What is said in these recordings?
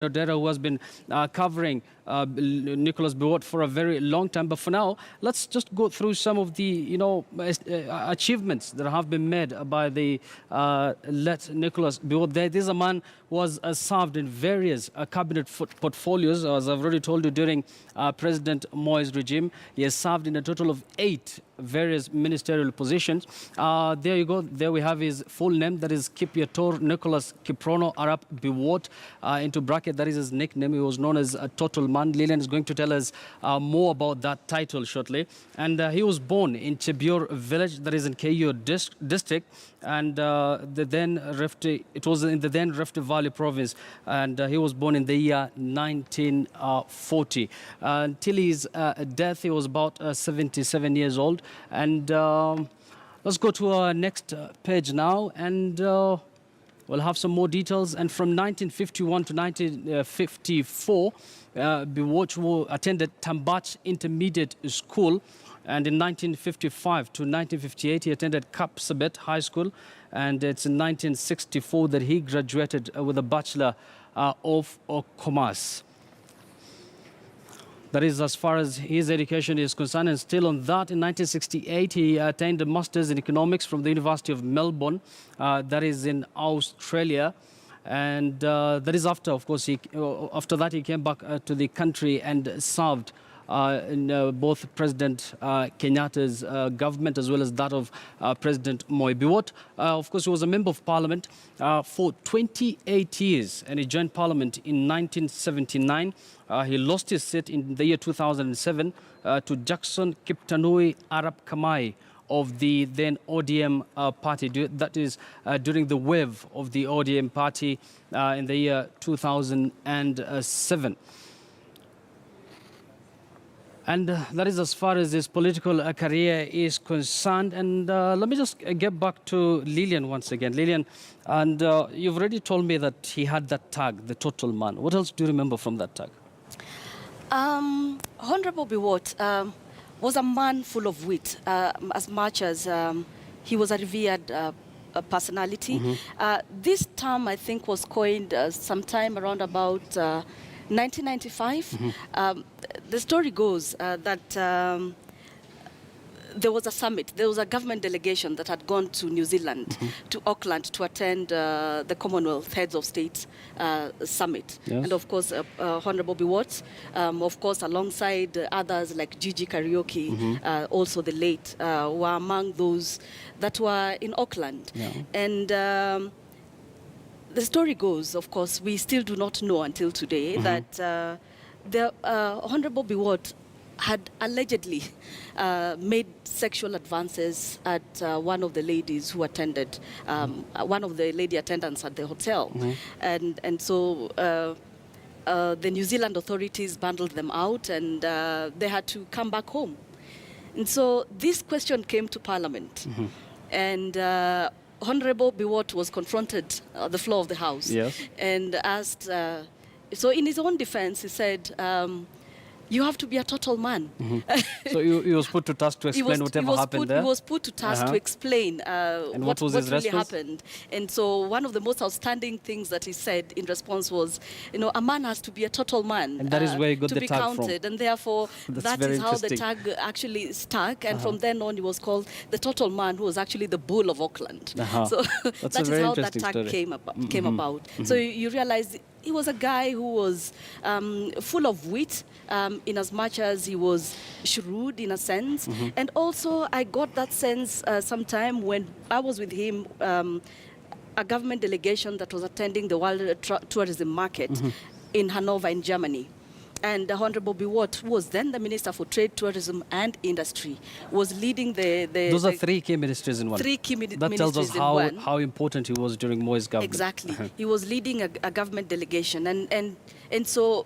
Odera, who has been covering Nicholas Biwott for a very long time. But for now, let's just go through some of the, achievements that have been made by the late Nicholas Biwott. This is a man who was served in various cabinet portfolios, as I've already told you, during President Moi's regime. He has served in a total of 8 various ministerial positions. There you go. There we have his full name. That is Kipyetor Nicholas Kiprono Arap Biwott. Into bracket, that is his nickname. He was known as a Total Man. Lilian is going to tell us more about that title shortly. And he was born in Chebior village, that is in KU district, and it was in the then Rift Valley province, and he was born in the year 1940. Until his death, he was about 77 years old. And let's go to our next page now, and we'll have some more details. And from 1951 to 1954, Biwott attended Tambach Intermediate School. And in 1955 to 1958, he attended Kapsabet High School. And it's in 1964 that he graduated with a Bachelor of Commerce. That is as far as his education is concerned. And still on that, in 1968, he attained a Master's in Economics from the University of Melbourne, that is in Australia. And that is after, of course, after that he came back to the country and served in both President Kenyatta's government as well as that of President Moi. Biwott, of course, he was a member of parliament for 28 years, and he joined parliament in 1979. He lost his seat in the year 2007 to Jackson Kiptanui Arap Kamai of the then ODM party. That is during the wave of the ODM party in the year 2007. And that is as far as his political career is concerned. And let me just get back to Lilian once again. Lilian, and you've already told me that he had that tag, the Total Man. What else do you remember from that tag? Honorable Biwott was a man full of wit, as much as he was a revered personality. This term, I think, was coined sometime around about 1995. The story goes that there was a summit. There was a government delegation that had gone to New Zealand, to Auckland, to attend the Commonwealth Heads of States Summit. Yes. And of course, Honorable Biwott, of course, alongside others like Gigi Karaoke, also the late, were among those that were in Auckland. Yeah. And the story goes, of course, we still do not know until today that the Honorable Biwott had allegedly made sexual advances at one of the ladies who attended, one of the lady attendants at the hotel. And so the New Zealand authorities bundled them out, and they had to come back home. And so this question came to Parliament. And Honorable Biwott was confronted on the floor of the House. Yes. And asked, so in his own defense, he said, you have to be a total man. So he was put to task to explain whatever happened there? He was put to task to explain what really happened. And so one of the most outstanding things that he said in response was, a man has to be a total man. And that is where he got the tag counted. And therefore, that is how the tag actually stuck. And from then on, he was called the total man, who was actually the bull of Auckland. So that is how that tag came about. So you realize he was a guy who was full of wit, in as much as he was shrewd in a sense. And also I got that sense sometime when I was with him, a government delegation that was attending the World Tourism Market in Hanover in Germany. And Honorable Biwott, who was then the Minister for Trade, Tourism and Industry, was leading Those are 3 key ministries in one. 3 key ministries in one. That tells us how important he was during Moi's government. Exactly. He was leading a government delegation. And so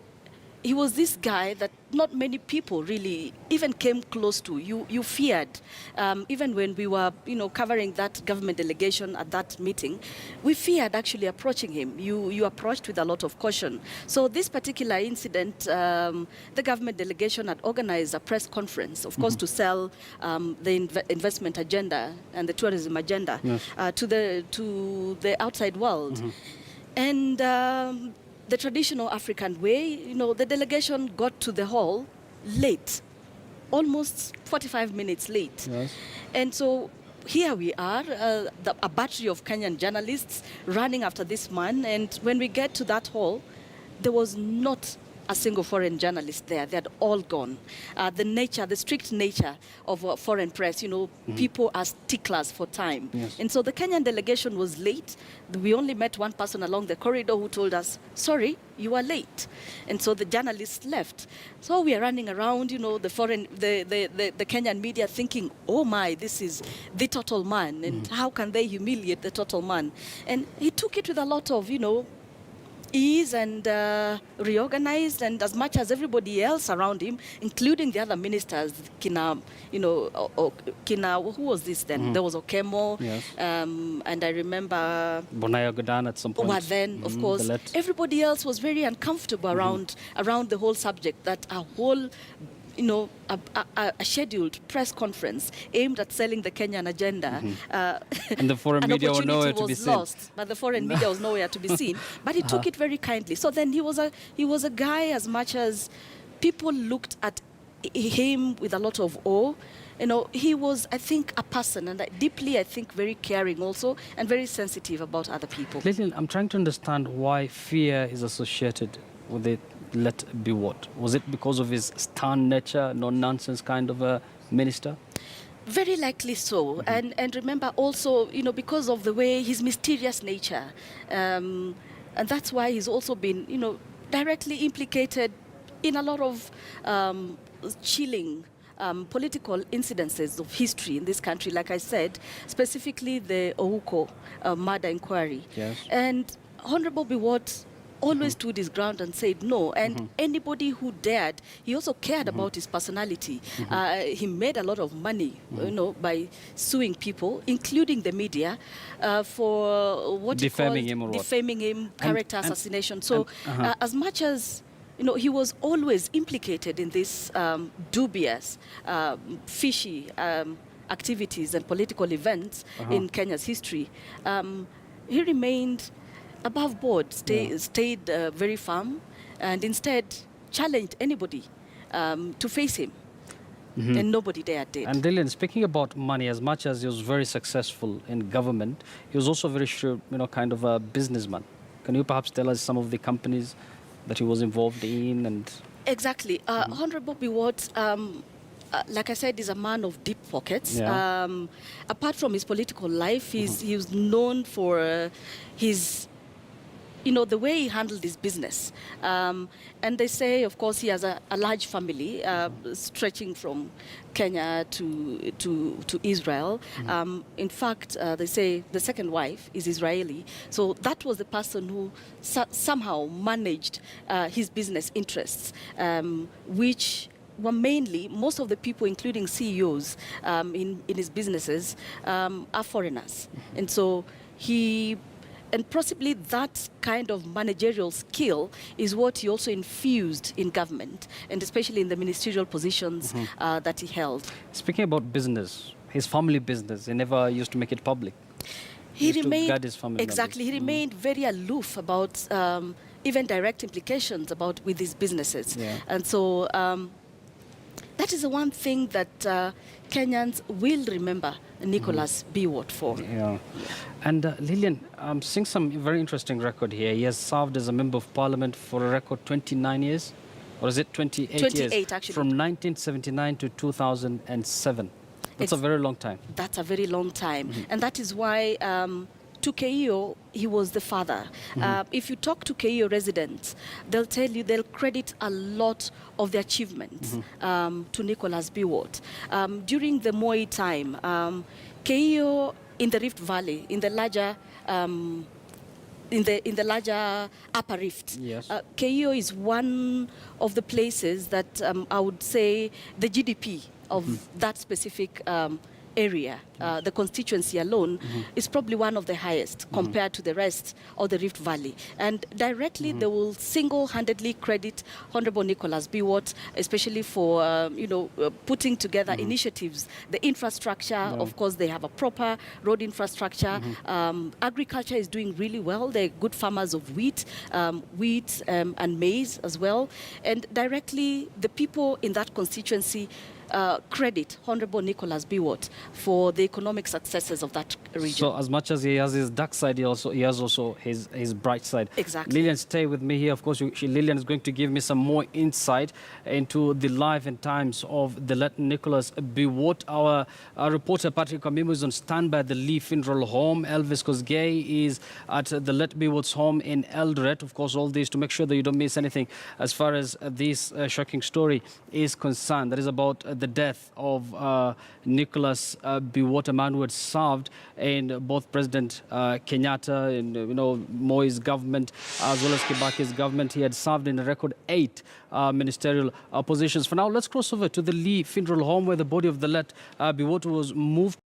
he was this guy that not many people really even came close to. You feared, even when we were, covering that government delegation at that meeting, we feared actually approaching him. You approached with a lot of caution. So this particular incident, the government delegation had organized a press conference, of course, to sell the investment agenda and the tourism agenda to the outside world. And the traditional African way, the delegation got to the hall late, almost 45 minutes late. Yes. And so here we are, a battery of Kenyan journalists running after this man. And when we get to that hall, there was not a single foreign journalist there. They had all gone. The strict nature of foreign press, people are sticklers for time. Yes. And so the Kenyan delegation was late. We only met one person along the corridor who told us, sorry, you are late. And so the journalists left. So we are running around, the Kenyan media thinking, oh my, this is the total man. And how can they humiliate the total man? And he took it with a lot of, ease and reorganized, and as much as everybody else around him, including the other ministers, Kina, who was this then? There was Okemo, Yes. and I remember Bonayo Godan at some point. Well, then, of course, everybody else was very uncomfortable around the whole subject, that a whole a scheduled press conference aimed at selling the Kenyan agenda. And the foreign media was nowhere to be seen. Lost, but the foreign media was nowhere to be seen. But he took it very kindly. So then he was a guy, as much as people looked at him with a lot of awe. He was, I think, a person, and deeply, I think, very caring also, and very sensitive about other people. Lillian, I'm trying to understand why fear is associated with it. Let Biwott. Was it because of his stern nature, no-nonsense kind of a minister? Very likely so. And remember also, because of the way his mysterious nature. And that's why he's also been, directly implicated in a lot of chilling political incidences of history in this country, like I said, specifically the Ouko murder inquiry. Yes. And Honorable Biwott always stood his ground and said no. And anybody who dared, he also cared about his personality. He made a lot of money, by suing people, including the media, for what defaming he called him or what? defaming him, character assassination. So as much as he was always implicated in this dubious, fishy activities and political events in Kenya's history, he remained above board, stayed very firm, and instead challenged anybody to face him. And nobody there did. And Lillian, speaking about money, as much as he was very successful in government, he was also very shrewd, kind of a businessman. Can you perhaps tell us some of the companies that he was involved in? And exactly. Honorable Biwott, like I said, is a man of deep pockets. Yeah. Apart from his political life, he was known for his the way he handled his business. And they say, of course, he has a large family stretching from Kenya to Israel. In fact, they say the second wife is Israeli. So that was the person who somehow managed his business interests, which were mainly, most of the people, including CEOs in his businesses, are foreigners. And so and possibly that kind of managerial skill is what he also infused in government, and especially in the ministerial positions that he held. Speaking about business, his family business, he never used to make it public. He remained, to guard his family exactly, members. He remained very aloof about even direct implications with his businesses. Yeah. And so that is the one thing that Kenyans will remember Nicholas Biwott for. Yeah. And Lillian, I'm seeing some very interesting record here. He has served as a member of parliament for a record 29 years. Or is it 28 years? 28, actually. From 1979 to 2007. That's a very long time. That's a very long time. And that is why to Keio, he was the father. If you talk to Keio residents, they'll tell you, they'll credit a lot of the achievements to Nicholas Biwott. During the Moi time, Keio in the Rift Valley, in the larger in the larger Upper Rift. Yes. Keio is one of the places that I would say the GDP of that specific area, the constituency alone, is probably one of the highest compared to the rest of the Rift Valley. And directly they will single-handedly credit Honorable Nicholas Biwott, especially for putting together initiatives. The infrastructure, of course, they have a proper road infrastructure. Agriculture is doing really well. They're good farmers of wheat and maize as well. And directly, the people in that constituency credit Honorable Nicholas Biwott for the economic successes of that region. So as much as he has his dark side, he has also his bright side. Exactly. Lillian, stay with me here. Of course, Lillian is going to give me some more insight into the life and times of the late Nicholas Biwott. Our reporter Patrick Amimu is on standby at the Lee Funeral Home. Elvis Kosgei is at the late Biwott's home in Eldoret. Of course, all this to make sure that you don't miss anything as far as this shocking story is concerned. That is about the death of Nicholas Biwott, a man who had served in both President Kenyatta and Moi's government as well as Kibaki's government. He had served in a record 8 ministerial positions. For now, let's cross over to the Lee Funeral Home where the body of the late Biwott was moved